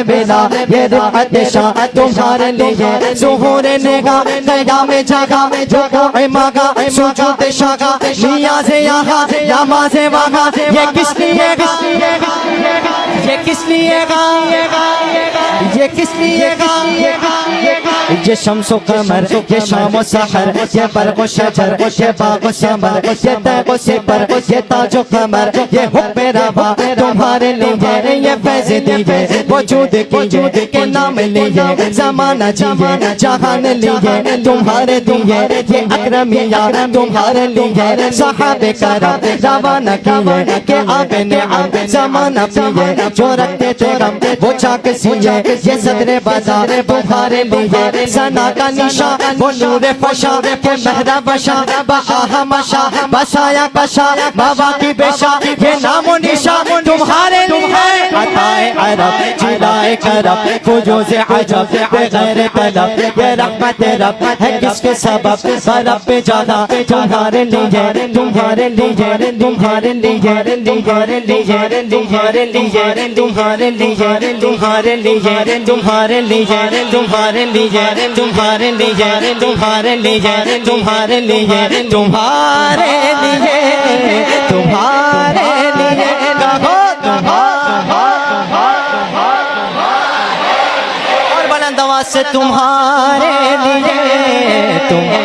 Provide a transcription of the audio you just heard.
بلا یہ رفعت شاہ تمہارے لیے ظہور نگاہ قیام جگہ رکوع مگا سجود شگا نیاز یہاں نماز وہاں یہ کس لیے گا یہ کس لیے گا یہ کس لیے گا یہ شمس و قمر یہ شام و سحر یہ برق و شجر یہ باغ و ثمر یہ تیغ و سپر یہ تاج و قمر یہ حکم روا تمہارے لیے یہ فیض دیے وجود کیے کہ نام لیے زمانہ جیے جہان لیے تمہارے دیے یہ اکرمیہ تمہارے لیے صحابہ کرام روانہ کیے کہ آب نعم زمانہ پیے جو رکھتے تھے غم وہ چاک سیے یہ صدر بازار تمہارے لیے ثنا کا نشان وہ نور فشا کہ مہرہ بشا بآہ مشا بسایا کشا بابا کی بیشا یہ نام و نشان تمہارے لیے عطائے عرب جلائے کرب فجوز عجب بغیر طلب یہ رحمت رب ہے کس کے سبب برب جانا تمہارے لیے تمہارے لیے تمہارے لیے تمہارے لیے تمہارے لیے تمہارے لیے تمہارے لیے تمہارے لیے تمہارے لیے تمہارے لیے تمہارے لیے تمہارے لیے تمہارے لیے تمہارے لیے اور بلند آواز سے تمہارے لیے تم